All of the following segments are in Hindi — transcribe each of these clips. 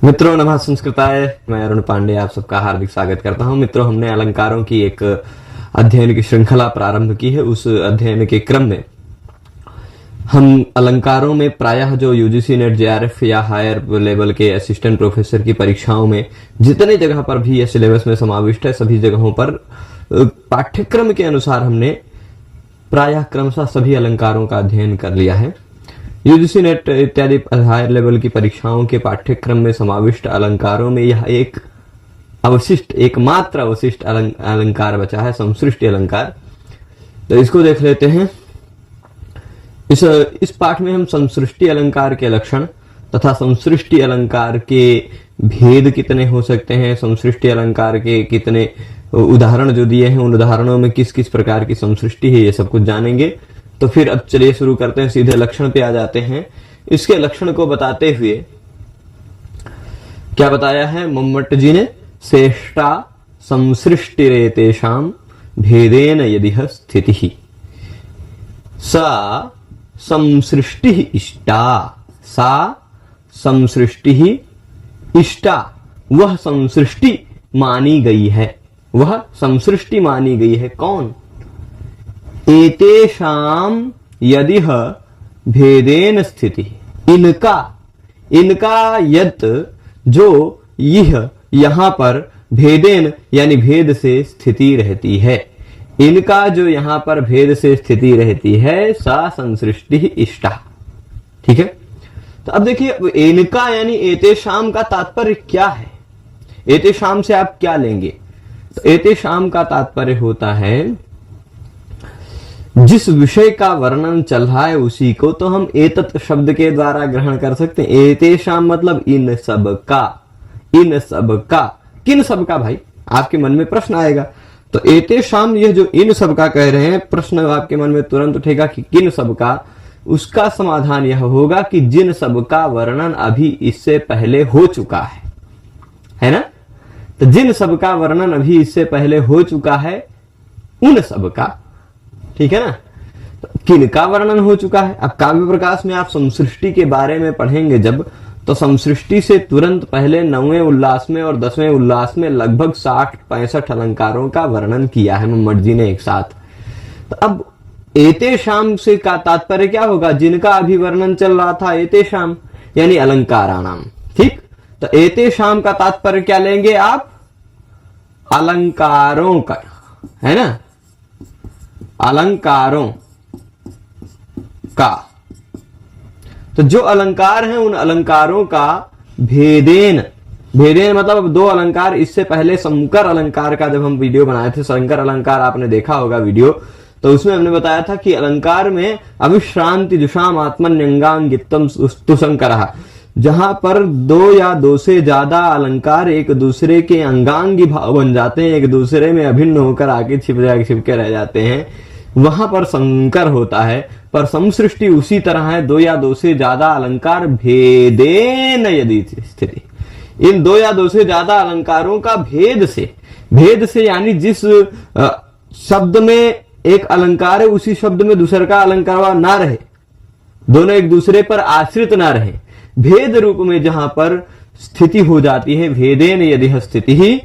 मित्रों नमः संस्कृताय। मैं अरुण पांडे आप सबका हार्दिक स्वागत करता हूं। मित्रों, हमने अलंकारों की एक अध्ययन की श्रृंखला प्रारंभ की है। उस अध्ययन के क्रम में हम अलंकारों में प्रायः जो यूजीसी नेट जेआरएफ या हायर लेवल के असिस्टेंट प्रोफेसर की परीक्षाओं में जितने जगह पर भी यह सिलेबस में समाविष्ट है, सभी जगहों पर पाठ्यक्रम के अनुसार हमने प्रायः क्रमशः सभी अलंकारों का अध्ययन कर लिया है। यूजीसी नेट इत्यादि हायर लेवल की परीक्षाओं के पाठ्यक्रम में समाविष्ट अलंकारों में यह एकमात्र अवशिष्ट अलंकार बचा है, समसृष्टि अलंकार। तो इसको देख लेते हैं। इस पाठ में हम समसृष्टि अलंकार के लक्षण तथा समसृष्टि अलंकार के भेद कितने हो सकते हैं, समसृष्टि अलंकार के कितने उदाहरण जो दिए हैं, उन उदाहरणों में किस किस प्रकार की समसृष्टि है, ये सब कुछ जानेंगे। तो फिर अब चलिए शुरू करते हैं, सीधे लक्षण पे आ जाते हैं। इसके लक्षण को बताते हुए क्या बताया है मम्मट जी ने? श्रेष्ठा संसृष्टिरेतेषां भेदेन यदिह स्थितिः सा संसृष्टि इष्टा। सा संसृष्टि इष्टा, वह संसृष्टि मानी गई है। वह संसृष्टि मानी गई है। कौन? एतेषाम यदिह भेदेन स्थिति। इनका यत जो यह यहां पर भेदेन यानी भेद से स्थिति रहती है। इनका जो यहां पर भेद से स्थिति रहती है, सा संसृष्टि इष्टा। ठीक है। तो अब देखिए, इनका यानी एतेषाम का तात्पर्य क्या है? एतेषाम से आप क्या लेंगे? तो एतेषाम का तात्पर्य होता है जिस विषय का वर्णन चल रहा है उसी को तो हम एतत् शब्द के द्वारा ग्रहण कर सकते हैं। एतेषाम मतलब इन सब का। इन सब का, किन सब का? भाई आपके मन में प्रश्न आएगा। तो एतेषाम, यह जो इन सब का कह रहे हैं, प्रश्न आपके मन में तुरंत उठेगा कि किन सब का। उसका समाधान यह होगा कि जिन सब का वर्णन अभी इससे पहले हो चुका है ना। तो जिन सब का वर्णन अभी इससे पहले हो चुका है, उन सब का। ठीक है ना। तो किन का वर्णन हो चुका है? अब काव्य प्रकाश में आप समसृष्टि के बारे में पढ़ेंगे जब, तो समसृष्टि से तुरंत पहले 9वें उल्लास में और 10वें उल्लास में लगभग 60-65 अलंकारों का वर्णन किया है मम्मट जी ने एक साथ। तो अब एतेषाम से का तात्पर्य क्या होगा? जिनका अभी वर्णन चल रहा था, एतेषाम यानी अलंकाराणाम। ठीक। तो एतेषाम का तात्पर्य क्या लेंगे आप? अलंकारों का, है ना। अलंकारों का। तो जो अलंकार हैं उन अलंकारों का भेदेन मतलब अब दो अलंकार इससे पहले संकर अलंकार का जब हम वीडियो बनाए थे, संकर अलंकार आपने देखा होगा वीडियो, तो उसमें हमने बताया था कि अलंकार में अविश्रांति जुषाम आत्मन्यंगांगित्वम स्तुशंकरः, जहां पर दो या दो से ज्यादा अलंकार एक दूसरे के अंगांगी भाव बन जाते हैं, एक दूसरे में अभिन्न होकर आगे छिपके रह जाते हैं, वहां पर संकर होता है। पर समसृष्टि उसी तरह है, दो या दो से ज्यादा अलंकार भेदेन यदि स्थिति। इन दो या दो से ज्यादा अलंकारों का भेद से यानी जिस शब्द में एक अलंकार है उसी शब्द में दूसरे का अलंकार ना रहे, दोनों एक दूसरे पर आश्रित ना रहे, भेद रूप में जहां पर स्थिति हो जाती है, भेदेन यदि स्थिति ही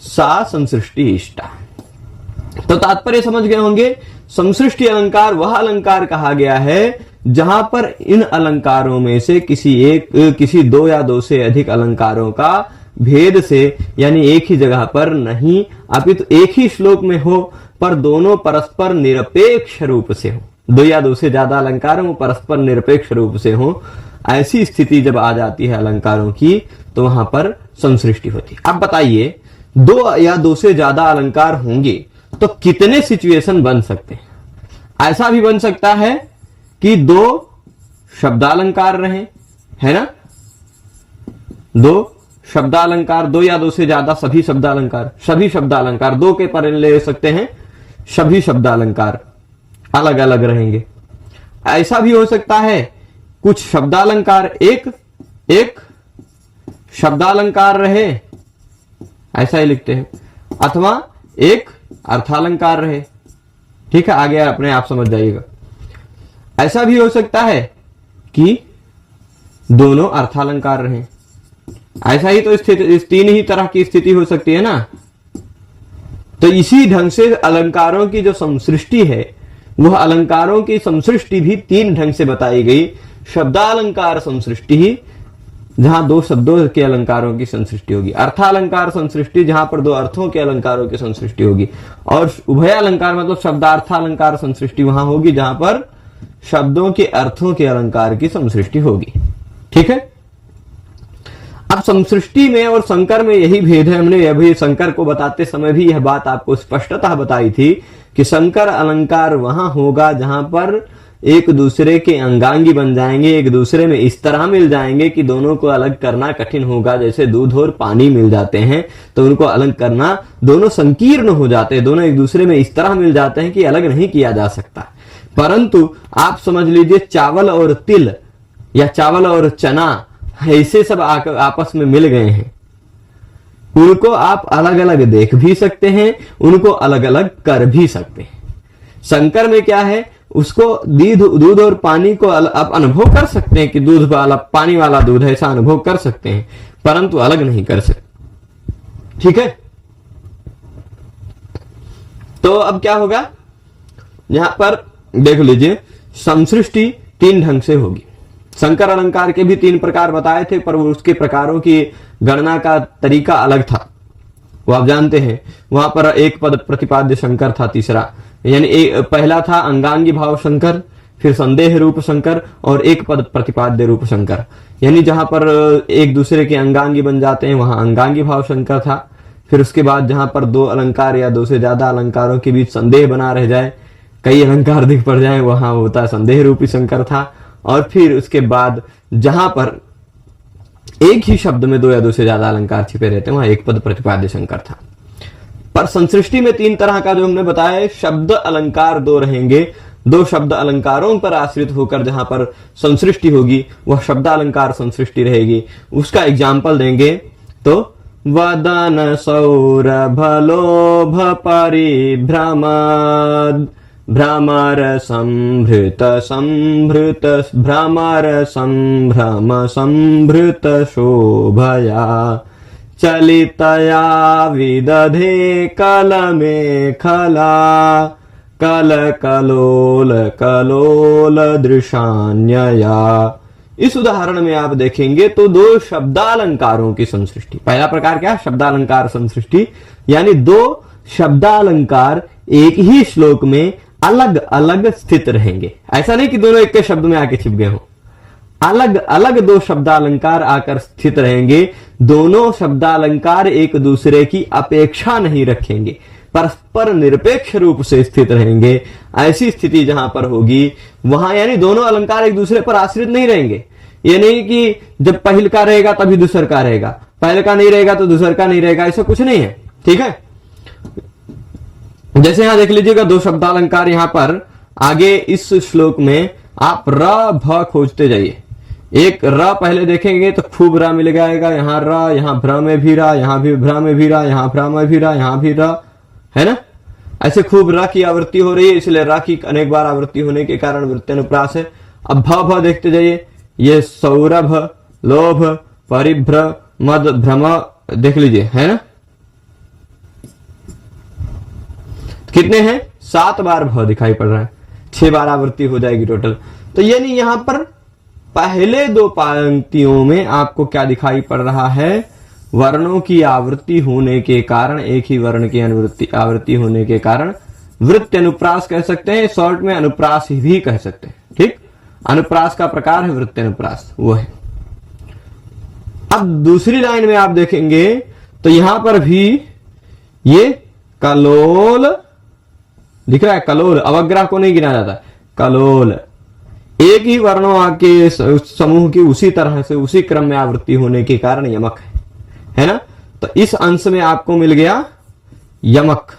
सा संसृष्टि इष्टा। तो तात्पर्य समझ गए होंगे। समसृष्टि अलंकार वह अलंकार कहा गया है जहां पर इन अलंकारों में से किसी दो या दो से अधिक अलंकारों का भेद से यानी एक ही जगह पर नहीं अपितु एक ही श्लोक में हो, पर दोनों परस्पर निरपेक्ष रूप से हो। दो या दो से ज्यादा अलंकारों परस्पर निरपेक्ष रूप से हो, ऐसी स्थिति जब आ जाती है अलंकारों की, तो वहां पर समसृष्टि होती है। अब बताइए, दो या दो से ज्यादा अलंकार होंगे तो कितने सिचुएशन बन सकते हैं? ऐसा भी बन सकता है कि दो शब्दालंकार रहे, है ना। दो शब्दालंकार, दो या दो से ज्यादा सभी शब्दालंकार दो के पर ले सकते हैं, सभी शब्दालंकार अलग अलग रहेंगे। ऐसा भी हो सकता है कुछ शब्दालंकार एक शब्दालंकार रहे, ऐसा ही लिखते हैं, अथवा एक अर्थालंकार रहे। ठीक है, आगे अपने आप समझ जाइएगा। ऐसा भी हो सकता है कि दोनों अर्थालंकार रहें, ऐसा ही तो स्थिति, इस तीन ही तरह की स्थिति हो सकती है ना। तो इसी ढंग से अलंकारों की जो संसृष्टि है, वह अलंकारों की संसृष्टि भी तीन ढंग से बताई गई। शब्दालंकार संसृष्टि, जहां दो शब्दों के अलंकारों की संसृष्टि होगी। अर्थालंकार संसृष्टि, जहां पर दो अर्थों के अलंकारों की संसृष्टि होगी। और उभयालंकार मतलब शब्दार्थालंकार संसृष्टि वहां होगी जहां पर शब्दों के अर्थों के अलंकार की संसृष्टि होगी। ठीक है। अब संसृष्टि में और संकर में यही भेद है। हमने अभी संकर को बताते समय भी यह बात आपको स्पष्टतः बताई थी कि संकर अलंकार वहां होगा जहां पर एक दूसरे के अंगांगी बन जाएंगे, एक दूसरे में इस तरह मिल जाएंगे कि दोनों को अलग करना कठिन होगा। जैसे दूध और पानी मिल जाते हैं तो उनको अलग करना, दोनों संकीर्ण हो जाते हैं, दोनों एक दूसरे में इस तरह मिल जाते हैं कि अलग नहीं किया जा सकता। परंतु आप समझ लीजिए चावल और तिल या चावल और चना, ऐसे सब आपस में मिल गए हैं, उनको आप अलग अलग देख भी सकते हैं, उनको अलग अलग कर भी सकते हैं। संकर में क्या है, उसको दूध और पानी को आप अनुभव कर सकते हैं कि दूध वाला पानी वाला दूध है, ऐसा अनुभव कर सकते हैं, परंतु अलग नहीं कर सकते। ठीक है। तो अब क्या होगा, यहां पर देख लीजिए संसृष्टि तीन ढंग से होगी। संकर अलंकार के भी तीन प्रकार बताए थे, पर उसके प्रकारों की गणना का तरीका अलग था, वो आप जानते हैं। वहां पर एक पद प्रतिपाद्य शंकर था तीसरा, यानी पहला था अंगांगी भाव शंकर, फिर संदेह रूप शंकर और एक पद प्रतिपाद्य रूप शंकर। यानी जहां पर एक दूसरे के अंगांगी बन जाते हैं वहां अंगांगी भाव शंकर था। फिर उसके बाद जहां पर दो अलंकार या दो से ज्यादा अलंकारों के बीच संदेह बना रह जाए, कई अलंकार दिख पड़ जाए, वहां होता संदेह रूपी शंकर था। और फिर उसके बाद जहां पर एक ही शब्द में दो या दो से ज्यादा अलंकार छिपे रहते हैं वहां एक पद प्रतिपाद्य शंकर था। पर संसृष्टि में तीन तरह का जो हमने बताया, शब्द अलंकार दो रहेंगे, दो शब्द अलंकारों पर आश्रित होकर जहां पर संसृष्टि होगी वह शब्दालंकार संसृष्टि रहेगी। उसका एग्जाम्पल देंगे तो वदन सौरभ लोभ परिभ्रम भ्रमर संभृत संभृत भ्रमर संभ्रम संभृत शोभया चलितया विदधे कल में खला कल कलोल कलोल दृशान्यया। इस उदाहरण में आप देखेंगे तो दो शब्दालंकारों की संसृष्टि। पहला प्रकार क्या, शब्दालंकार संसृष्टि, यानी दो शब्दालंकार एक ही श्लोक में अलग अलग स्थित रहेंगे। ऐसा नहीं कि दोनों एक के शब्द में आके छिप गए हों, अलग अलग दो शब्दालंकार आकर स्थित रहेंगे। दोनों शब्दालंकार एक दूसरे की अपेक्षा नहीं रखेंगे, परस्पर निरपेक्ष रूप से स्थित रहेंगे। ऐसी स्थिति जहां पर होगी वहां यानी दोनों अलंकार एक दूसरे पर आश्रित नहीं रहेंगे। ये नहीं कि जब पहल का रहेगा तभी दूसर का रहेगा, पहले का नहीं रहेगा तो दूसर का नहीं रहेगा, ऐसा कुछ नहीं है। ठीक है। जैसे यहां देख लीजिएगा दो शब्दालंकार, यहां पर आगे इस श्लोक में आप र भ खोजते जाइए। एक र पहले देखेंगे तो खूब र मिल जाएगा, यहाँ र, यहाँ भ्र में भी र, यहाँ भी भ्र में भी र, यहाँ भ्र में भी र, यहाँ भी र, है ना। ऐसे खूब र की आवृत्ति हो रही है, इसलिए र की अनेक बार आवृत्ति होने के कारण वृत्त्यनुप्रास है। अब भ भ देखते जाइए, ये सौरभ लोभ परिभ्र मद भ्रम देख लीजिए, है ना। कितने हैं, 7 बार भ दिखाई पड़ रहा है, 6 बार आवृत्ति हो जाएगी टोटल। तो यानी यहां पर पहले दो पंक्तियों में आपको क्या दिखाई पड़ रहा है, वर्णों की आवृत्ति होने के कारण, एक ही वर्ण की आवृत्ति होने के कारण वृत्त अनुप्रास कह सकते हैं, शॉर्ट में अनुप्रास भी कह सकते हैं। ठीक, अनुप्रास का प्रकार है वृत्त अनुप्रास, वो है। अब दूसरी लाइन में आप देखेंगे तो यहां पर भी ये कलोल दिख रहा है, कलोल अवग्रह को नहीं गिना जाता, कलोल एक ही वर्णों के समूह की उसी तरह से उसी क्रम में आवृत्ति होने के कारण यमक है ना। तो इस अंश में आपको मिल गया यमक।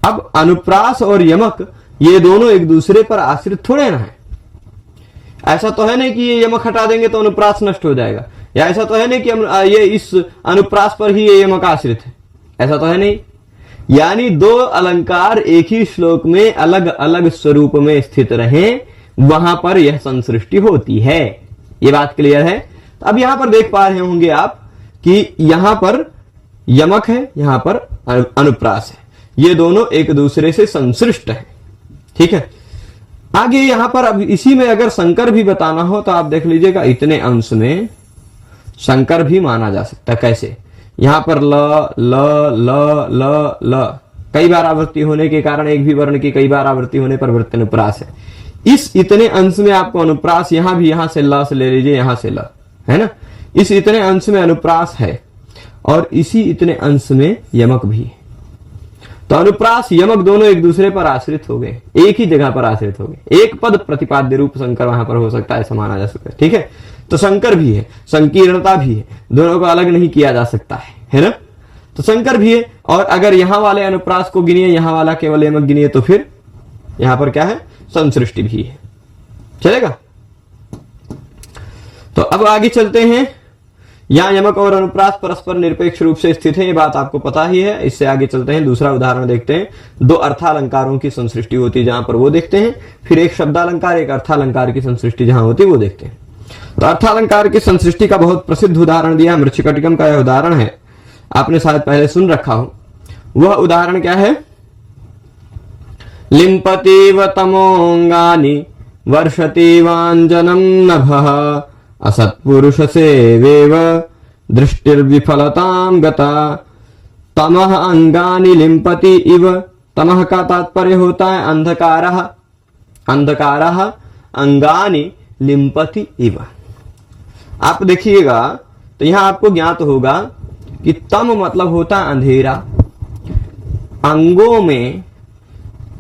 अब अनुप्रास और यमक ये दोनों एक दूसरे पर आश्रित थोड़े ना है। ऐसा तो है नहीं कि ये यमक हटा देंगे तो अनुप्रास नष्ट हो जाएगा, या ऐसा तो है नहीं कि ये इस अनुप्रास पर ही ये यमक आश्रित है, ऐसा तो है नहीं। यानी दो अलंकार एक ही श्लोक में अलग अलग स्वरूप में स्थित रहें, वहां पर यह संसृष्टि होती है। ये बात क्लियर है। तो अब यहां पर देख पा रहे होंगे आप कि यहां पर यमक है, यहां पर अनुप्रास है, ये दोनों एक दूसरे से संश्लिष्ट है। ठीक है, आगे यहां पर अब इसी में अगर संकर भी बताना हो तो आप देख लीजिएगा, इतने अंश में संकर भी माना जा सकता है। कैसे? यहां पर ल ल ल ल ल कई बार आवृत्ति होने के कारण एक भी वर्ण की कई बार आवृत्ति होने पर वृत्त अनुप्रास है। इस इतने अंश में आपको अनुप्रास यहां भी, यहां से ल से ले लीजिए, यहां से ल है ना, इस इतने अंश में अनुप्रास है और इसी इतने अंश में यमक भी है। तो अनुप्रास यमक दोनों एक दूसरे पर आश्रित हो गए, एक ही जगह पर आश्रित हो गए, एक पद प्रतिपाद्य रूप संकर वहां पर हो सकता है, ऐसा माना जा सकता है। ठीक है, तो संकर भी है, संकीर्णता भी है, दोनों को अलग नहीं किया जा सकता है ना। तो संकर भी है, और अगर यहां वाले अनुप्रास को गिनिए, यहां वाला केवल यमक गिनिए, तो फिर यहां पर क्या है, संसृष्टि भी है। चलेगा? तो अब आगे चलते हैं। यहां यमक और अनुप्रास परस्पर निरपेक्ष रूप से स्थित है, ये बात आपको पता ही है। इससे आगे चलते हैं, दूसरा उदाहरण देखते हैं। दो अर्थालंकारों की संसृष्टि होती है जहां पर, वो देखते हैं। फिर एक शब्दालंकार, एक अर्थालंकार की संसृष्टि जहां होती है, वो देखते हैं। तो अर्थालंकार की संसृष्टि का बहुत प्रसिद्ध उदाहरण दिया, मृच्छकटिकम का यह उदाहरण है, आपने शायद पहले सुन रखा हो। वह उदाहरण क्या है? लिम्पतीव तमोंगानि वर्षति वाञ्जनं नभः असत्पुरुष सेवेव दृष्टिर्विफलतां गता। तमः अंगानि लिम्पति इव, तमः का तात्पर्य होता है अंधकारः, अंधकारः अंगानि लिम्पति इव। आप देखिएगा तो यहां आपको ज्ञात होगा कि तम मतलब होता है अंधेरा, अंगों में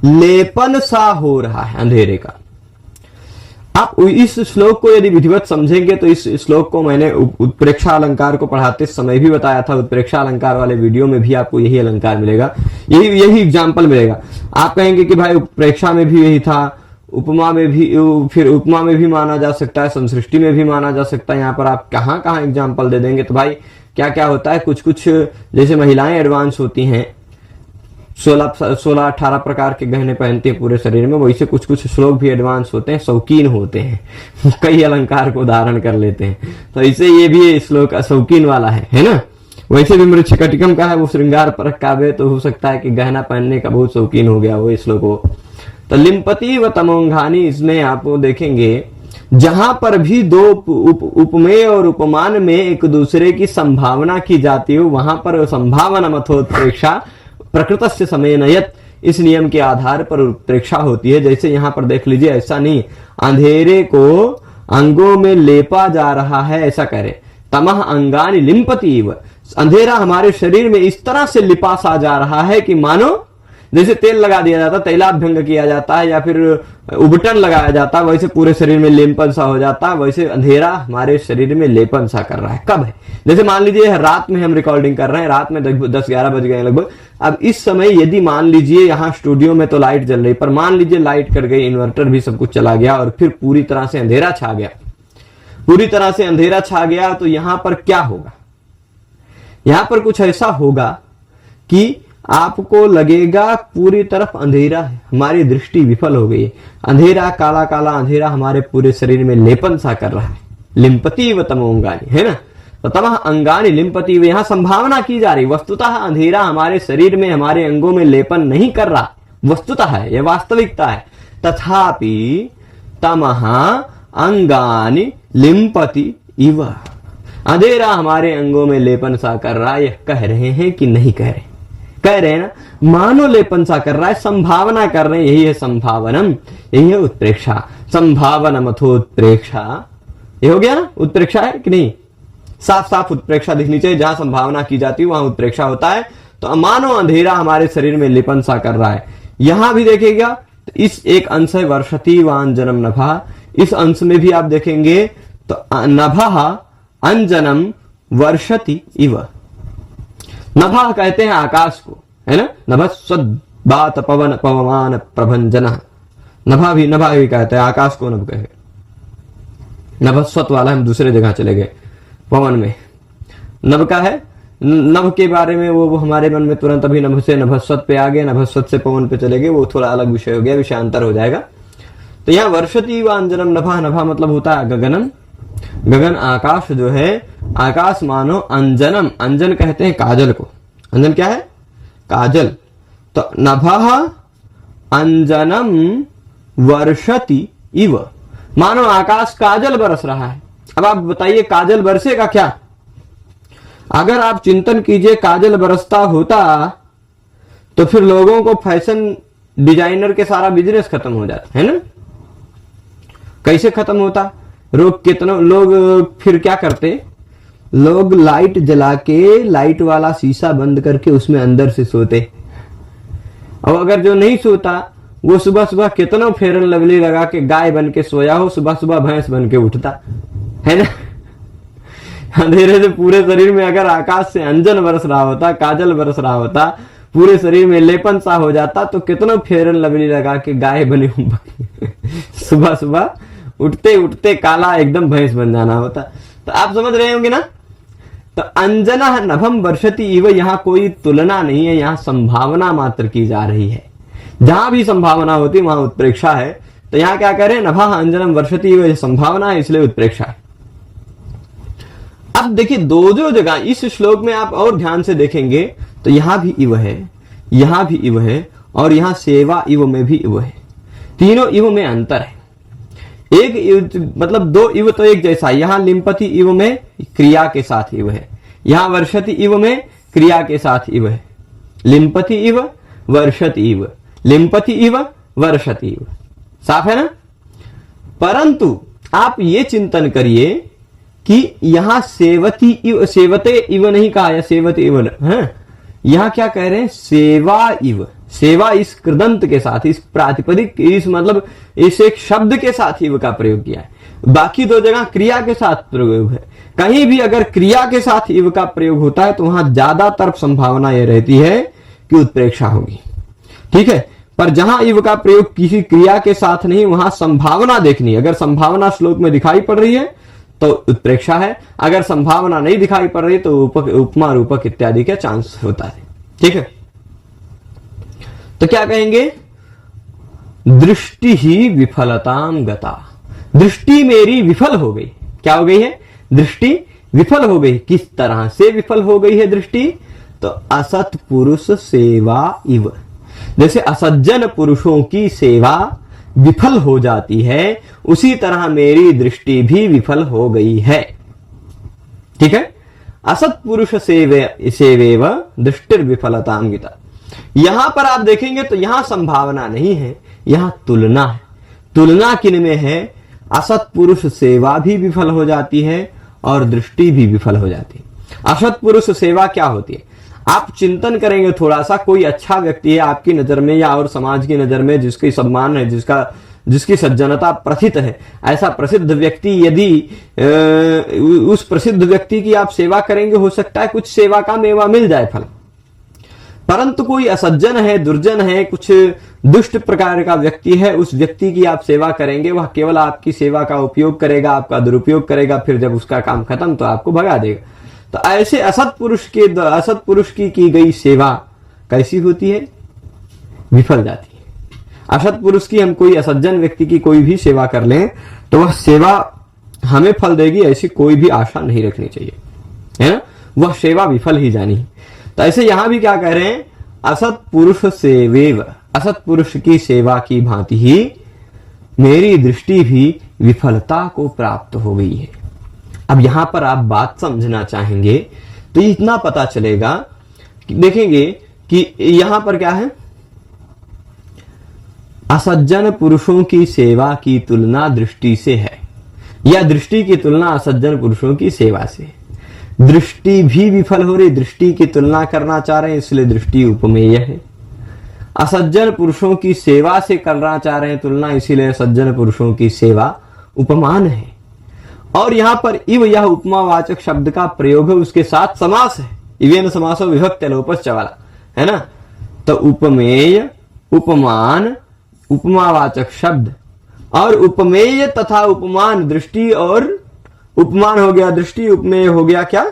लेपन सा हो रहा है अंधेरे का। आप इस श्लोक को यदि विधिवत समझेंगे तो इस श्लोक को मैंने उत्प्रेक्षा अलंकार को पढ़ाते समय भी बताया था। उत्प्रेक्षा अलंकार वाले वीडियो में भी आपको यही अलंकार मिलेगा, यही एग्जाम्पल मिलेगा। आप कहेंगे कि भाई उत्प्रेक्षा में भी यही था, उपमा में भी, फिर उपमा में भी माना जा सकता है, संसृष्टि में भी माना जा सकता है। यहाँ पर आप कहाँ कहाँ एग्जाम्पल दे देंगे? तो भाई क्या क्या होता है, कुछ कुछ जैसे महिलाएं एडवांस होती हैं, 16-18 प्रकार के गहने पहनती हैं पूरे शरीर में, वैसे कुछ कुछ श्लोक भी एडवांस होते हैं, शौकीन होते हैं, कई अलंकार को धारण कर लेते हैं। तो इसे ये भी श्लोक शौकीन वाला है ना। वैसे भी मृच्छकटिकम का है, वो श्रृंगार परक काव्य, तो हो सकता है कि गहना पहनने का बहुत शौकीन हो गया वो श्लोक हो। तो लिम्पति व तमोंघानी, इसमें आप देखेंगे जहां पर भी दो उपमेय और उपमान में एक दूसरे की संभावना की जाती हो, वहां पर संभावना मथोत्प्रेक्षा प्रकृतस्य समेनयत, इस नियम के आधार पर उत्प्रेक्षा होती है। जैसे यहां पर देख लीजिए, ऐसा नहीं अंधेरे को अंगों में लेपा जा रहा है, ऐसा करे। तमह अंगानि लिम्पति इव, अंधेरा हमारे शरीर में इस तरह से लिपा सा जा रहा है कि मानो जैसे तेल लगा दिया जाता, तैलाभ्यंग किया जाता है या फिर उबटन लगाया जाता, वैसे पूरे शरीर में लेपन सा हो जाता, वैसे अंधेरा हमारे शरीर में लेपन सा कर रहा है। कब है? जैसे मान लीजिए रात में हम रिकॉर्डिंग कर रहे हैं, रात में 10-11 बज गए लगभग। अब इस समय यदि मान लीजिए यहाँ स्टूडियो में तो लाइट जल रही, पर मान लीजिए लाइट कट गई, इन्वर्टर भी सब कुछ चला गया और फिर पूरी तरह से अंधेरा छा गया, पूरी तरह से अंधेरा छा गया, तो यहां पर क्या होगा? यहां पर कुछ ऐसा होगा कि आपको लगेगा पूरी तरफ अंधेरा है, हमारी दृष्टि विफल हो गई है, अंधेरा, काला काला अंधेरा हमारे पूरे शरीर में लेपन सा कर रहा है। लिम्पति व तमोंगानि, है ना। तो तमह अंगानि लिम्पति, यहां संभावना की जा रही, वस्तुतः अंधेरा हमारे शरीर में, हमारे अंगों में लेपन नहीं कर रहा, वस्तुतः है, यह वास्तविकता है। तथापि तमह अंगानि लिम्पति इव, अंधेरा हमारे अंगों में लेपन सा कर रहा है। यह कह रहे हैं कि नहीं कह रहे? कह रहे हैं ना, मानो लेपन सा कर रहा है, संभावना कर रहे हैं, यही है संभावनम, यही है उत्प्रेक्षा। संभावना मथोत्प्रेक्षा, ये हो गया ना, उत्प्रेक्षा है कि नहीं? साफ साफ उत्प्रेक्षा दिखनी चाहिए, जहां संभावना की जाती है वहां उत्प्रेक्षा होता है। तो मानो अंधेरा हमारे शरीर में लेपन सा कर रहा है। यहां भी देखिएगा, तो इस एक अंश है वर्षति वाञ्जनम नभः, इस अंश में भी आप देखेंगे तो नभः अंजनम वर्षति इव। नभः कहते हैं आकाश को, है ना। नभस्वद्बात पवन पवमान प्रभंजन, नभा भी कहते हैं आकाश को, नभ कहे। नभस्वत वाला हम दूसरे जगह चले गए, पवन में नभ का है। नभ के बारे में वो हमारे मन में तुरंत अभी नभ से नभस्वत पे आ गए, नभस्वत से पवन पे चले गए, वो थोड़ा अलग विषय हो गया, विषयांतर हो जाएगा। तो यहाँ वर्षति वाञ्जनम नभः, नभा मतलब होता है गगनम, गगन आकाश जो है, आकाश मानो अंजनम, अंजन कहते हैं काजल को। अंजन क्या है? काजल। तो नभः अंजनम वर्षति इव, मानो आकाश काजल बरस रहा है। अब आप बताइए काजल बरसेगा क्या? अगर आप चिंतन कीजिए काजल बरसता होता तो फिर लोगों को फैशन डिजाइनर के सारा बिजनेस खत्म हो जाता है ना। कैसे खत्म होता? कितने लोग फिर क्या करते, लोग लाइट जला के लाइट वाला शीशा बंद करके उसमें अंदर से सोते। और अगर जो नहीं सोता वो सुबह सुबह कितना फेरन लवली लगा के गाय बन के सोया हो, सुबह सुबह भैंस बन के उठता है ना। अंधेरे से पूरे शरीर में अगर आकाश से अंजन बरस रहा होता, काजल बरस रहा होता, पूरे शरीर में लेपन सा हो जाता, तो कितना फेरन लवली लगा के गाय बने सुबह सुबह उठते उठते काला एकदम भैंस बन जाना होता। तो आप समझ रहे होंगे ना। तो अंजना नभम वर्षति इव, यहां कोई तुलना नहीं है, यहां संभावना मात्र की जा रही है। जहां भी संभावना होती है वहां उत्प्रेक्षा है। तो यहां क्या कह रहे हैं? नभः अंजनम वर्षति इव, संभावना है इसलिए उत्प्रेक्षा है। अब देखिए दो जगह इस श्लोक में आप और ध्यान से देखेंगे तो यहां भी इव है, यहां भी इव है, और यहां सेवा इव में भी इव है। तीनों इव में अंतर है। एक मतलब दो इव तो एक जैसा, यहां लिम्पति इव में क्रिया के साथ इव है, यहां वर्षति इव में क्रिया के साथ इव है। लिम्पति इव वर्षति इव, लिम्पति इव वर्षति इव, साफ है ना। परंतु आप ये चिंतन करिए कि यहां सेवती इव, सेवते इव नहीं कहा, या सेवते इव है, यहां क्या कह रहे हैं? सेवा इव। सेवा इस कृदंत के साथ, इस प्रातिपदिक, इस मतलब इस एक शब्द के साथ इव का प्रयोग किया है। बाकी दो जगह क्रिया के साथ प्रयोग है। कहीं भी अगर क्रिया के साथ इव का प्रयोग होता है तो वहां ज्यादातर संभावना यह रहती है कि उत्प्रेक्षा होगी, ठीक है। पर जहां इव का प्रयोग किसी क्रिया के साथ नहीं, वहां संभावना देखनी है। अगर संभावना श्लोक में दिखाई पड़ रही है तो उत्प्रेक्षा है, अगर संभावना नहीं दिखाई पड़ रही तो उपमा रूपक इत्यादि का चांस होता है, ठीक है। तो क्या कहेंगे? दृष्टि ही विफलताम गता, दृष्टि मेरी विफल हो गई। क्या हो गई है? दृष्टि विफल हो गई। किस तरह से विफल हो गई है दृष्टि? तो असत पुरुष सेवा इव, जैसे असज्जन पुरुषों की सेवा विफल हो जाती है, उसी तरह मेरी दृष्टि भी विफल हो गई है, ठीक है। असत पुरुष सेवेव दृष्टिर विफलताम गता। यहां पर आप देखेंगे तो यहां संभावना नहीं है, यहां तुलना है। तुलना किन में है? असत पुरुष सेवा भी विफल हो जाती है और दृष्टि भी विफल हो जाती है। असत पुरुष सेवा क्या होती है? आप चिंतन करेंगे थोड़ा सा, कोई अच्छा व्यक्ति है आपकी नजर में या और समाज की नजर में, जिसकी सम्मान है, जिसकी सज्जनता प्रथित है, ऐसा प्रसिद्ध व्यक्ति यदि उस प्रसिद्ध व्यक्ति की आप सेवा करेंगे, हो सकता है कुछ सेवा का मेवा मिल जाए, फल। परंतु कोई असज्जन है, दुर्जन है, कुछ दुष्ट प्रकार का व्यक्ति है, उस व्यक्ति की आप सेवा करेंगे, वह केवल आपकी सेवा का उपयोग करेगा, आपका दुरुपयोग करेगा, फिर जब उसका काम खत्म तो आपको भगा देगा। तो ऐसे असत पुरुष की गई सेवा कैसी होती है? विफल जाती है। असत पुरुष की, हम कोई असज्जन व्यक्ति की कोई भी सेवा कर लें तो वह सेवा हमें फल देगी, ऐसी कोई भी आशा नहीं रखनी चाहिए, है ना। वह सेवा विफल ही जानी। तो ऐसे यहां भी क्या कह रहे हैं? असत पुरुष सेवेव, असत पुरुष की सेवा की भांति ही मेरी दृष्टि भी विफलता को प्राप्त हो गई है। अब यहां पर आप बात समझना चाहेंगे तो इतना पता चलेगा कि देखेंगे कि यहां पर क्या है? असज्जन पुरुषों की सेवा की तुलना दृष्टि से है, या दृष्टि की तुलना असज्जन पुरुषों की सेवा से। दृष्टि भी विफल हो रही, दृष्टि की तुलना करना चाह रहे हैं, इसलिए दृष्टि उपमेय है। असज्जन पुरुषों की सेवा से करना चाह रहे हैं तुलना, इसीलिए सज्जन पुरुषों की सेवा उपमान है। और यहां पर इव, यह उपमावाचक शब्द का प्रयोग है, उसके साथ समास है, इवेन समासो विभक्त लोपश्च वाला, है ना। तो उपमेय, उपमान, उपमावाचक शब्द, और उपमेय तथा उपमान, दृष्टि और उपमान हो गया दृष्टि, उपमेय हो गया क्या?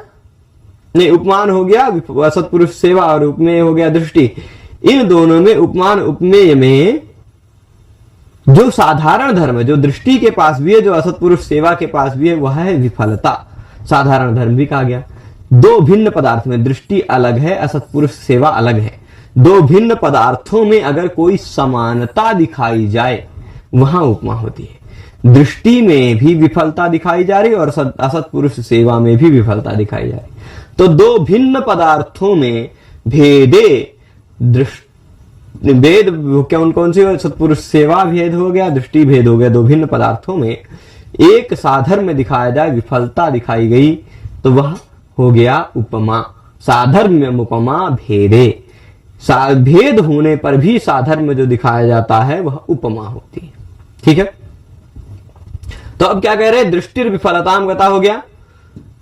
नहीं, उपमान हो गया असत्पुरुष सेवा और उपमेय हो गया दृष्टि। इन दोनों में, उपमान उपमेय में जो साधारण धर्म, जो दृष्टि के पास भी है, जो असत्पुरुष सेवा के पास भी है, वह है विफलता। साधारण धर्म भी कहा गया। दो भिन्न पदार्थ में दृष्टि अलग है, असत्पुरुष सेवा अलग है। दो भिन्न पदार्थों में अगर कोई समानता दिखाई जाए वहां उपमा होती है। दृष्टि में भी विफलता दिखाई जा रही और असत्पुरुष सेवा में भी विफलता दिखाई जा रही। तो दो भिन्न पदार्थों में भेदे भेद कौन कौन सी? सत्पुरुष सेवा भेद हो गया, दृष्टि भेद हो गया। दो भिन्न पदार्थों में एक साधर्म में दिखाया जाए विफलता दिखाई गई तो वह हो गया उपमा। साधर्म उपमा भेदे, भेद होने पर भी साधर्म में जो दिखाया जाता है वह उपमा होती है। ठीक है, तो अब क्या कह रहे हैं? दृष्टि विफलताम गता हो गया।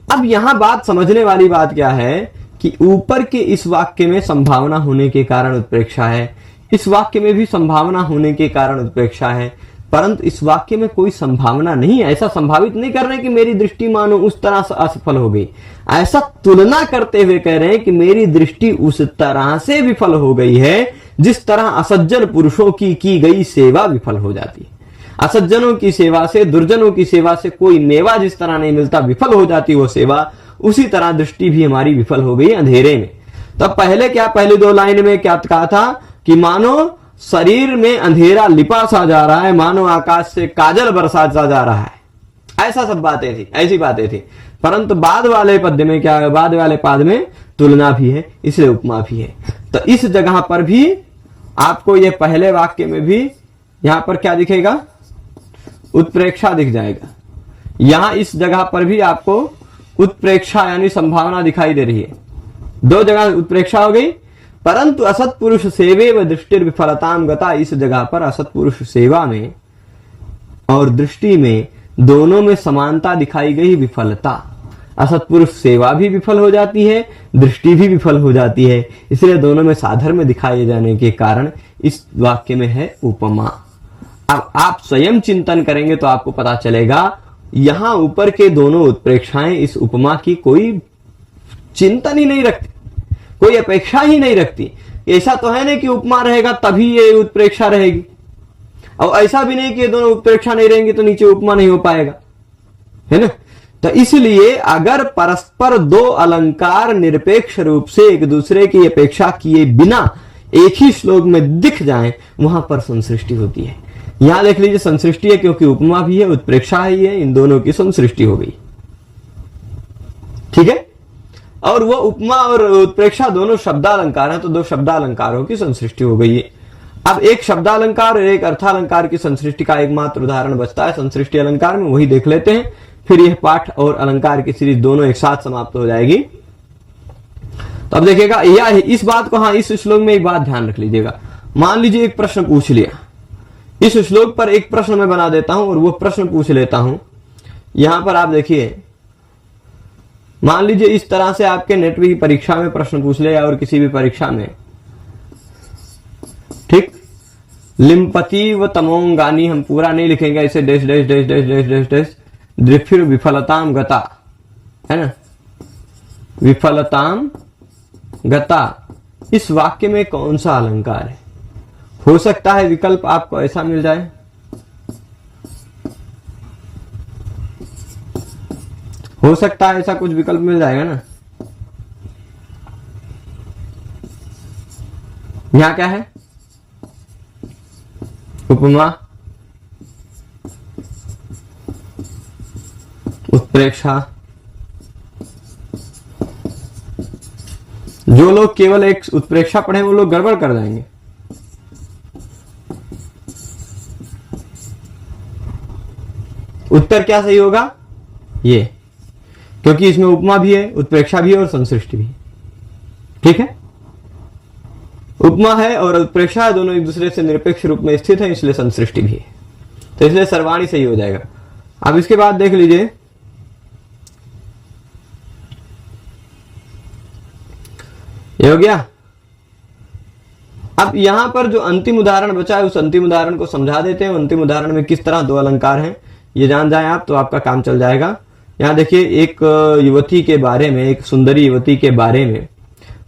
अब यहां बात समझने वाली बात क्या है कि ऊपर के इस वाक्य में संभावना होने के कारण उत्प्रेक्षा है, इस वाक्य में भी संभावना होने के कारण उत्प्रेक्षा है, परंतु इस वाक्य में कोई संभावना नहीं है। ऐसा संभावित नहीं कर रहे कि मेरी दृष्टि मानो उस तरह से असफल हो गई। ऐसा तुलना करते हुए कह रहे हैं कि मेरी दृष्टि उस तरह से विफल हो गई है जिस तरह असज्जन पुरुषों की गई सेवा विफल हो जाती है। असज्जनों की सेवा से, दुर्जनों की सेवा से कोई मेवा जिस तरह नहीं मिलता, विफल हो जाती वो सेवा, उसी तरह दृष्टि भी हमारी विफल हो गई अंधेरे में। तब पहले क्या, पहली दो लाइन में क्या कहा था कि मानो शरीर में अंधेरा लिपा सा जा रहा है, मानो आकाश से काजल बरसा सा जा रहा है। ऐसा सब बातें थी, ऐसी बातें थी। परंतु बाद वाले पद्य में क्या है? बाद वाले पाद में तुलना भी है, इसलिए उपमा भी है। तो इस जगह पर भी आपको ये पहले वाक्य में भी यहां पर क्या दिखेगा? उत्प्रेक्षा दिख जाएगा। यहां इस जगह पर भी आपको उत्प्रेक्षा यानी संभावना दिखाई दे रही है। दो जगह उत्प्रेक्षा हो गई, परंतु असत्पुरुष सेवे व दृष्टि विफलताम गता, इस जगह पर असत्पुरुष सेवा में और दृष्टि में दोनों में समानता दिखाई गई, विफलता। असत्पुरुष सेवा भी विफल हो जाती है, दृष्टि भी विफल हो जाती है, इसलिए दोनों में साधर्म दिखाए जाने के कारण इस वाक्य में है उपमा। अब आप स्वयं चिंतन करेंगे तो आपको पता चलेगा यहां ऊपर के दोनों उत्प्रेक्षाएं इस उपमा की कोई चिंतन ही नहीं रखती, कोई अपेक्षा ही नहीं रखती। ऐसा तो है नहीं कि उपमा रहेगा तभी ये उत्प्रेक्षा रहेगी, और ऐसा भी नहीं कि ये दोनों उत्प्रेक्षा नहीं रहेंगे तो नीचे उपमा नहीं हो पाएगा, है ना। तो इसलिए अगर परस्पर दो अलंकार निरपेक्ष रूप से एक दूसरे की अपेक्षा किए बिना एक ही श्लोक में दिख जाएं, वहां पर संसृष्टि होती है। यहां देख लीजिए संसृष्टि है, क्योंकि उपमा भी है, उत्प्रेक्षा ही है, इन दोनों की संसृष्टि हो गई। ठीक है, और वो उपमा और उत्प्रेक्षा दोनों शब्दालंकार हैं, तो दो शब्दालंकारों की संसृष्टि हो गई है। अब एक शब्दालंकार और एक अर्थालंकार की संसृष्टि का एकमात्र उदाहरण बचता है संसृष्टि अलंकार में, वही देख लेते हैं, फिर यह पाठ और अलंकार की सीरीज दोनों एक साथ समाप्त हो जाएगी। तो अब देखिएगा यह इस बात को, हाँ इस श्लोक में एक बात ध्यान रख लीजिएगा। मान लीजिए एक प्रश्न पूछ लिया, इस श्लोक पर एक प्रश्न मैं बना देता हूं और वो प्रश्न पूछ लेता हूं। यहां पर आप देखिए, मान लीजिए इस तरह से आपके नेटवर्क की परीक्षा में प्रश्न पूछ ले, और किसी भी परीक्षा में, ठीक, लिम्पति व तमोंगानी, हम पूरा नहीं लिखेंगे, ऐसे dash dash dash dash dash dash dash फिर विफलताम गता, है ना, विफलताम गता। इस वाक्य में कौन सा अलंकार है? हो सकता है विकल्प आपको ऐसा मिल जाए, हो सकता है ऐसा कुछ विकल्प मिल जाएगा ना। यहां क्या है? उपमा, उत्प्रेक्षा। जो लोग केवल एक उत्प्रेक्षा पढ़े वो लोग गड़बड़ कर जाएंगे। उत्तर क्या सही होगा? ये, क्योंकि इसमें उपमा भी है, उत्प्रेक्षा भी है और संसृष्टि भी है। ठीक है, उपमा है और उत्प्रेक्षा दोनों एक दूसरे से निरपेक्ष रूप में स्थित है, इसलिए संसृष्टि भी है, तो इसलिए सर्वाणी सही हो जाएगा। अब इसके बाद देख लीजिए, ये हो गया। अब यहां पर जो अंतिम उदाहरण बचा है उस अंतिम उदाहरण को समझा देते हैं। अंतिम उदाहरण में किस तरह दो अलंकार हैं ये जान जाएं आप तो आपका काम चल जाएगा। यहां देखिए, एक युवती के बारे में, एक सुंदरी युवती के बारे में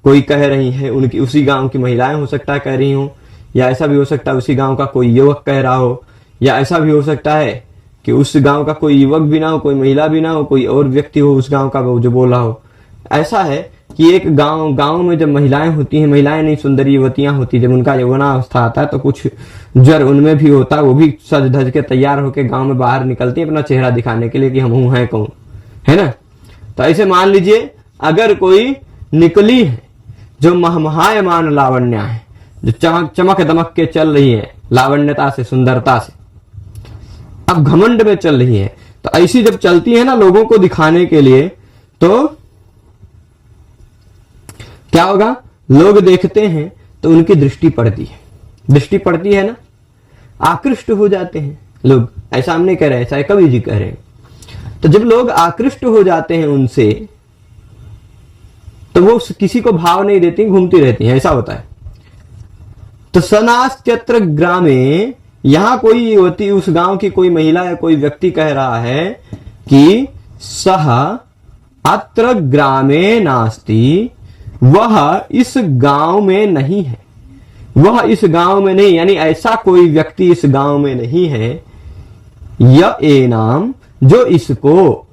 कोई कह रही है, उनकी उसी गांव की महिलाएं हो सकता है कह रही हो, या ऐसा भी हो सकता है उसी गांव का कोई युवक कह रहा हो, या ऐसा भी हो सकता है कि उस गांव का कोई युवक भी ना हो, कोई महिला भी ना हो, कोई और व्यक्ति हो उस गांव का जो बोल रहा हो। ऐसा है कि एक गांव में जब महिलाएं होती हैं, महिलाएं नहीं सुंदर युवतियां होती, जब उनका यौवनावस्था आता है तो कुछ जर उनमें भी होता है, वो भी सज धज के तैयार होकर गांव में बाहर निकलती है अपना चेहरा दिखाने के लिए कि हम हूं हैं कौन, है ना। तो ऐसे मान लीजिए अगर कोई निकली है जो महमहायमान लावण्या है, जो चमक दमक के चल रही है लावण्यता से, सुंदरता से, अब घमंड में चल रही है, तो ऐसी जब चलती है ना लोगों को दिखाने के लिए, तो क्या होगा, लोग देखते हैं तो उनकी दृष्टि पड़ती है, दृष्टि पड़ती है ना, आकृष्ट हो जाते हैं लोग। ऐसा हम नहीं कह रहे, ऐसा कवि जी कह रहे हैं। तो जब लोग आकृष्ट हो जाते हैं उनसे, तो वो किसी को भाव नहीं देती, घूमती रहती हैं, ऐसा होता है। तो सनास्त्यत्र ग्रामे, यहां कोई युवती, उस गांव की कोई महिला या कोई व्यक्ति कह रहा है कि सह अत्र ग्रामे नास्ति, वह इस गांव में नहीं है, वह इस गांव में नहीं, यानी ऐसा कोई व्यक्ति इस गांव में नहीं है। यह एनाम, जो इसको,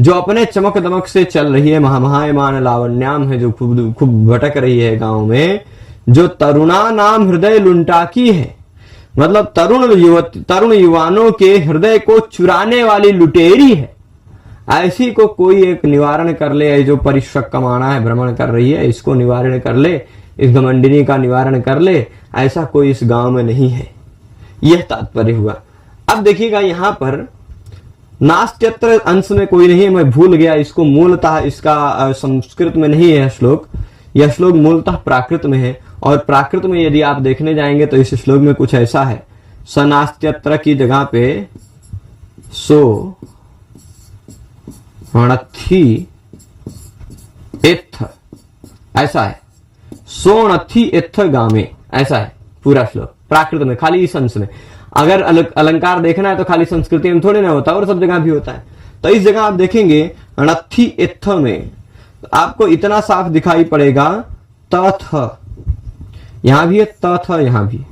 जो अपने चमक दमक से चल रही है, महामहायमान लावण्याम है, जो खूब भटक रही है गांव में, जो तरुणा नाम हृदय लुंटाकी है, मतलब तरुण युवानों के हृदय को चुराने वाली लुटेरी है, ऐसी को कोई एक निवारण कर ले। जो परिश्रक कमाना है, भ्रमण कर रही है, इसको निवारण कर ले, इस घमंडिनी का निवारण कर ले, ऐसा कोई इस गांव में नहीं है। यह तात्पर्य हुआ। अब देखिएगा यहां पर नास्त्यत्र अंश में कोई नहीं है, मैं भूल गया इसको, मूलतः इसका संस्कृत में नहीं है श्लोक, यह श्लोक मूलतः प्राकृत में है। और प्राकृत में यदि आप देखने जाएंगे तो इस श्लोक में कुछ ऐसा है, सनास्त्यत्र की जगह पे सो णथी एथ, ऐसा है, सोणथी एथ गामे, ऐसा है पूरा श्लोक प्राकृत में, खाली इस अंश में। अगर अलंकार देखना है तो खाली संस्कृति में थोड़ी ना होता, और सब जगह भी होता है। तो इस जगह आप देखेंगे अणथी एथ में आपको इतना साफ दिखाई पड़ेगा, तथ, यहां भी है तथ, यहां भी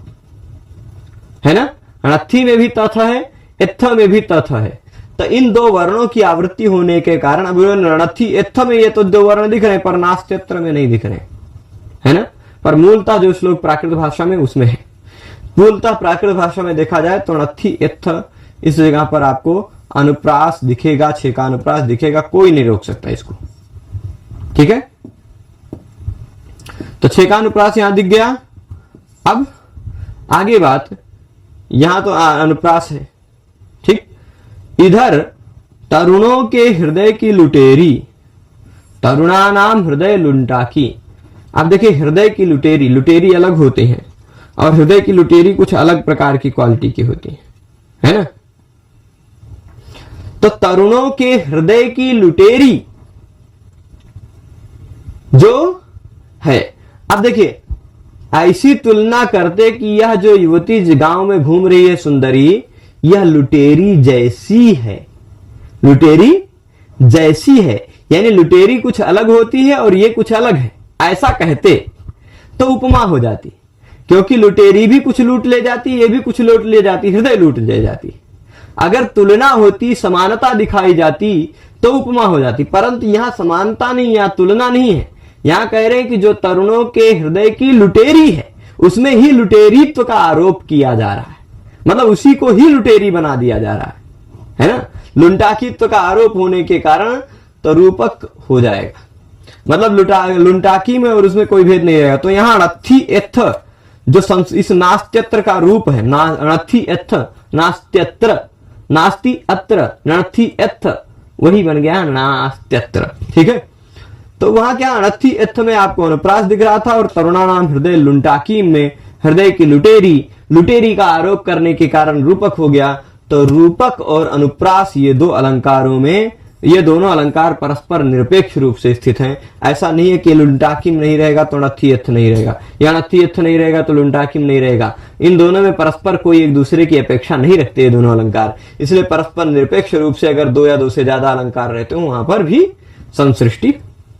है ना, अणथी में भी तथ है, एथ में भी तथ है। तो इन दो वर्णों की आवृत्ति होने के कारण, अब रणथी एथ में ये तो दो वर्ण दिख रहे हैं, पर नास्त्यत्र में नहीं दिख रहे, है ना। पर मूलतः जो श्लोक प्राकृत भाषा में उसमें है, मूलतः प्राकृत भाषा में देखा जाए तो णथी एथ, इस जगह पर आपको अनुप्रास दिखेगा, छेका अनुप्रास दिखेगा, कोई नहीं रोक सकता इसको, ठीक है। तो छेका अनुप्रास यहां दिख गया। अब आगे बात, यहां तो अनुप्रास है, ठीक। इधर तरुणों के हृदय की लुटेरी, तरुणा नाम हृदय लुंटाकी। आप देखिए हृदय की लुटेरी, लुटेरी अलग होते हैं और हृदय की लुटेरी कुछ अलग प्रकार की क्वालिटी की होती है ना। तो तरुणों के हृदय की लुटेरी जो है, अब देखिए ऐसी तुलना करते कि यह जो युवती गांव में घूम रही है सुंदरी, यह लुटेरी जैसी है, लुटेरी जैसी है, यानी लुटेरी कुछ अलग होती है और ये कुछ अलग है, ऐसा कहते तो उपमा हो जाती, क्योंकि लुटेरी भी कुछ लूट ले जाती, ये भी कुछ लूट ले जाती, हृदय लूट ले जाती। अगर तुलना होती, समानता दिखाई जाती तो उपमा हो जाती, परंतु यहां समानता नहीं, यहां तुलना नहीं है। यहां कह रहे हैं कि जो तरुणों के हृदय की लुटेरी है, उसमें ही लुटेरीत्व का आरोप किया जा रहा है, मतलब उसी को ही लुटेरी बना दिया जा रहा है ना। लुंटाकीत्व का आरोप होने के कारण तो रूपक हो जाएगा, मतलब लुंटाकी में और उसमें कोई भेद नहीं रहेगा। तो यहां णथी एथ जो इस नास्त्यत्र का रूप है, णथी एथ, नास्त्यत्र, नास्ति अत्र, णथी एथ, वही बन गया नास्त्यत्र, ठीक है। तो वहां क्या णथी एथ में आपको अनुप्रास दिख रहा था, और तरुणा नाम हृदय लुंटाकी में हृदय की लुटेरी, लुटेरी का आरोप करने के कारण रूपक हो गया। तो रूपक और अनुप्रास ये दो अलंकारों में, ये दोनों अलंकार परस्पर निरपेक्ष रूप से स्थित हैं। ऐसा नहीं है कि लुंटाकी में नहीं रहेगा तो णथी एथ नहीं रहेगा, या णथी एथ नहीं रहेगा तो लुंटाकी में नहीं रहेगा। इन दोनों में परस्पर कोई एक दूसरे की अपेक्षा नहीं रखते ये दोनों अलंकार, इसलिए परस्पर निरपेक्ष रूप से अगर दो या दो से ज्यादा अलंकार रहते हो वहां पर भी संसृष्टि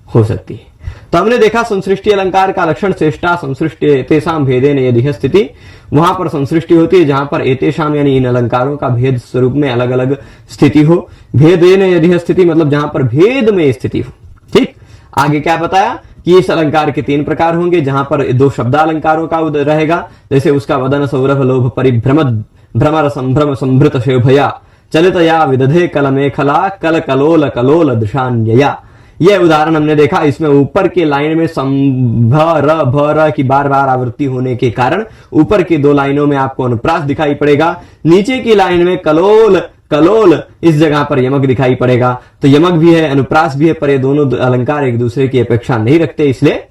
हो सकती है। तो हमने देखा संसृष्टि अलंकार का लक्षण चेष्टा संसृष्टि एतेषाम भेदेन यदि स्थिति, वहां पर संसृष्टि होती है जहां पर एतेषाम यानी इन अलंकारों का भेद स्वरूप में अलग अलग स्थिति हो। भेदेन यदि स्थिति मतलब जहां पर भेद में स्थिति हो। ठीक, आगे क्या बताया कि इस अलंकार के 3 प्रकार होंगे, जहां पर 2 शब्दालंकारों का रहेगा, जैसे उसका वदन सौरभ लोभ परिभ्रम भ्रमर संभ्रम संभृत शोभया चलितया विदधे कलमेखला कल कलोल कलोल दृशान्यया। यह उदाहरण हमने देखा। इसमें ऊपर के लाइन में संभर भर की बार बार आवृत्ति होने के कारण ऊपर की 2 लाइनों में आपको अनुप्रास दिखाई पड़ेगा, नीचे की लाइन में कलोल कलोल इस जगह पर यमक दिखाई पड़ेगा। तो यमक भी है अनुप्रास भी है, पर ये दोनों अलंकार एक दूसरे की अपेक्षा नहीं रखते, इसलिए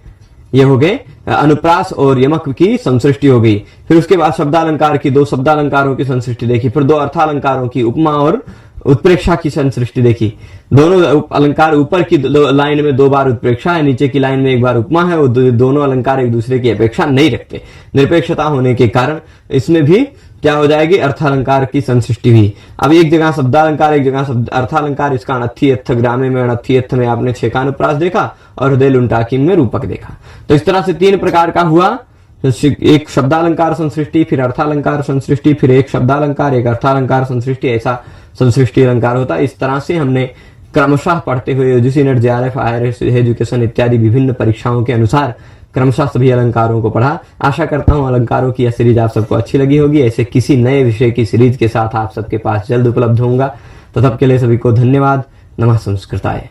ये हो गए अनुप्रास और यमक की संसृष्टि हो गई। फिर उसके बाद शब्दालंकार की 2 शब्दालंकारों की संसृष्टि देखी, फिर 2 अर्थालंकारों की उपमा और उत्प्रेक्षा की संसृष्टि देखी। दोनों अलंकार ऊपर की लाइन में 2 बार उत्प्रेक्षा है, नीचे की लाइन में 1 बार उपमा है, और दोनों अलंकार एक दूसरे की अपेक्षा नहीं रखते। निरपेक्षता होने के कारण इसमें भी क्या हो जाएगी, अर्थालंकार की संसृष्टि हुई। अब एक जगह शब्दालंकार एक जगह अर्थालंकार, इसका अनर्थी ग्रामे में अनर्थी में आपने छेकानुप्रास देखा और हृदय लुंटाकिम में रूपक देखा। तो इस तरह से 3 प्रकार का हुआ, एक शब्दालंकार संसृष्टि, फिर अर्थालंकार संसृष्टि, फिर एक शब्दालंकार एक अर्थालंकार संसृष्टि, ऐसा संसृष्टि अलंकार होता है। इस तरह से हमने क्रमशः पढ़ते हुए UGC net JRF IRS education इत्यादि विभिन्न परीक्षाओं के अनुसार क्रमशः सभी अलंकारों को पढ़ा। आशा करता हूं अलंकारों की यह सीरीज आप सबको अच्छी लगी होगी। ऐसे किसी नए विषय की सीरीज के साथ आप सबके पास जल्द उपलब्ध होऊंगा। तो तब के लिए सभी को धन्यवाद। नमः संस्कृताय।